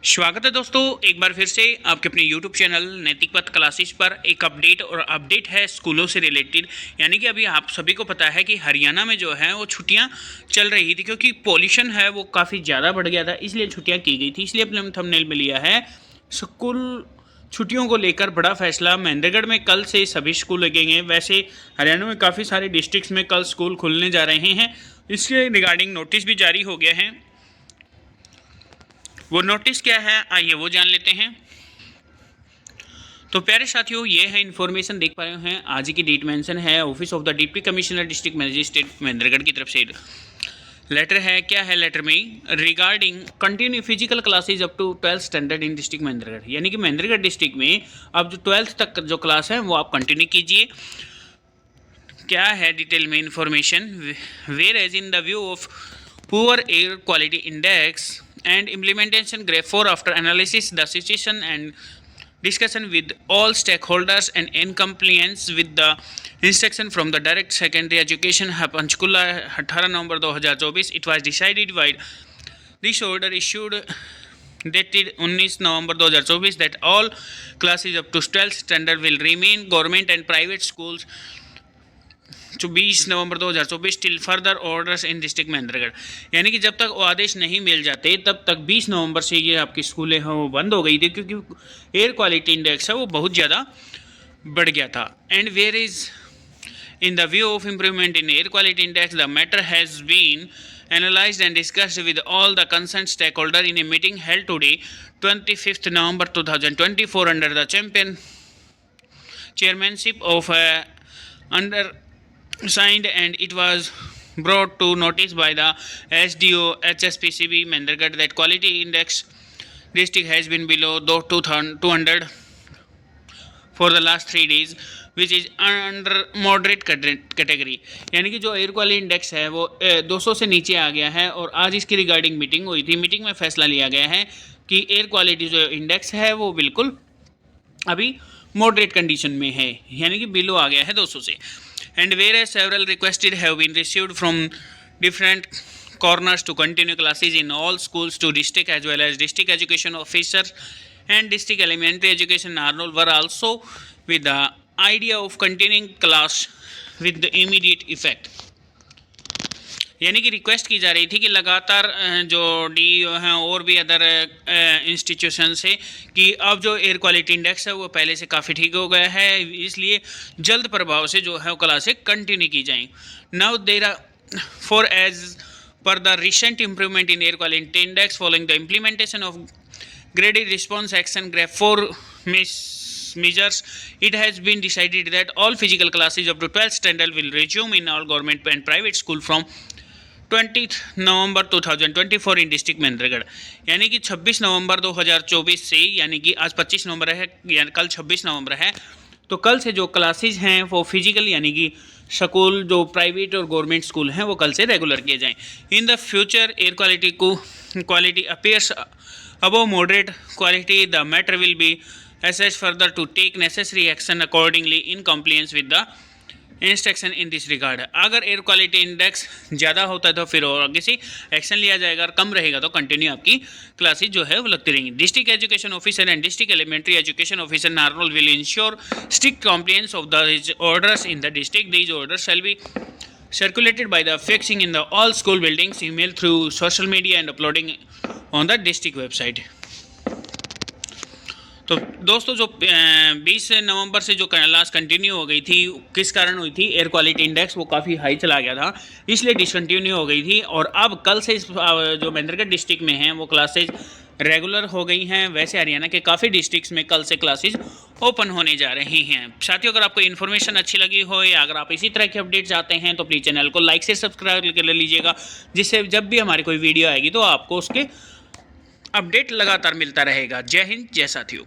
स्वागत है दोस्तों, एक बार फिर से आपके अपने YouTube चैनल नैतिक पथ क्लासेस पर एक अपडेट है स्कूलों से रिलेटेड। यानी कि अभी आप सभी को पता है कि हरियाणा में जो है वो छुट्टियां चल रही थी, क्योंकि पॉल्यूशन है वो काफ़ी ज़्यादा बढ़ गया था, इसलिए छुट्टियां की गई थी। इसलिए अपने थंबनेल में लिया है स्कूल छुट्टियों को लेकर बड़ा फैसला। महेंद्रगढ़ में कल से सभी स्कूल लगेंगे। वैसे हरियाणा में काफ़ी सारे डिस्ट्रिक्ट्स में कल स्कूल खुलने जा रहे हैं। इसके रिगार्डिंग नोटिस भी जारी हो गया है। वो नोटिस क्या है, आइए वो जान लेते हैं। तो प्यारे साथियों, ये है इन्फॉर्मेशन, देख पा रहे हैं आज की डेट मेंशन है office of the deputy commissioner district magistrate Mahendragarh की तरफ से लेटर है। क्या है लेटर में? Regarding continue physical classes up to 12th standard in district Mahendragarh. यानी कि महेंद्रगढ़ डिस्ट्रिक्ट में अब जो 12th तक जो क्लास है वो आप कंटिन्यू कीजिए। क्या है डिटेल में information? Whereas in the view of poor air quality index and implementation grade 4 after analysis the situation and discussion with all stakeholders and in compliance with the instruction from the direct secondary education Panchkula 18 November 2024 it was decided by this order issued dated 19 November 2024 that all classes up to 12th standard will remain government and private schools 20 November 2024 till further orders in district Mahendragarh. यानी कि जब तक वो आदेश नहीं मिल जाते तब तक 20 नवंबर से ये आपकी स्कूलें हैं वो बंद हो गई थी, क्योंकि एयर क्वालिटी इंडेक्स है वो बहुत ज़्यादा बढ़ गया था। And whereas in the view of improvement in air quality index the matter has been analyzed and discussed with all the concerned stakeholders in a meeting held today 25th November 2024 under the chairmanship of under signed, and it was brought to notice by the SDO HSPCB Mehndaragarh that quality index district has been below 200 for the last 3 days which is under moderate category। यानी कि जो air quality index है वो 200 से नीचे आ गया है। और आज इसकी रिगार्डिंग मीटिंग हुई थी। मीटिंग में फैसला लिया गया है कि एयर क्वालिटी जो इंडेक्स है वो बिल्कुल अभी मॉडरेट कंडीशन में है, यानी कि बिलो आ गया है 200 से। And whereas several requests have been received from different corners to continue classes in all schools to district as well as district education officers and district elementary education Arnold were also with the idea of continuing class with the immediate effect। यानी कि request की जा रही थी कि लगातार जो D हैं और भी अदर इंस्टीट्यूशन से कि अब जो एयर क्वालिटी इंडेक्स है वो पहले से काफ़ी ठीक हो गया है, इसलिए जल्द प्रभाव से जो है वो क्लासें कंटिन्यू की जाएँ। Now therefore as per the recent improvement in air quality index following the implementation of graded response action grade 4 measures, it has been decided that all physical classes up to 12th standard will resume in all government and private school from 20 November 2024 in district Mahendragarh. यानी कि 26 नवंबर 2024 से, यानी कि आज 25 नवंबर है, यानी कल 26 नवंबर है, तो कल से जो क्लासेज हैं वो फिजिकल यानी कि स्कूल जो प्राइवेट और गवर्नमेंट स्कूल हैं वो कल से रेगुलर किए जाएं। In the future air quality appears above moderate quality the matter will be assessed further to take necessary action accordingly in compliance with the instruction in this regard. अगर air quality index ज़्यादा होता है तो फिर और आगे से action लिया जाएगा, और कम रहेगा तो कंटिन्यू आपकी क्लासेज जो है वो लगती रहेंगी। District education officer and district elementary education officer Narnaul will ensure strict compliance of the orders in the district. These orders shall be circulated by the fixing in the all school buildings, email through social media and uploading on the district website। तो दोस्तों, जो 20 नवंबर से जो class continue हो गई थी, किस कारण हुई थी? एयर क्वालिटी इंडेक्स वो काफ़ी हाई चला गया था, इसलिए डिसकंटिन्यू हो गई थी। और अब कल से जो महेंद्रगढ़ डिस्ट्रिक्ट में हैं वो क्लासेज रेगुलर हो गई हैं। वैसे हरियाणा के काफ़ी डिस्ट्रिक्ट्स में कल से क्लासेज ओपन होने जा रही हैं। साथियों, अगर आपको इन्फॉर्मेशन अच्छी लगी हो या अगर आप इसी तरह के अपडेट चाहते हैं तो प्लीज़ चैनल को लाइक से सब्सक्राइब कर लीजिएगा, जिससे जब भी हमारी कोई वीडियो आएगी तो आपको उसके अपडेट लगातार मिलता रहेगा। जय हिंद, जय साथियों।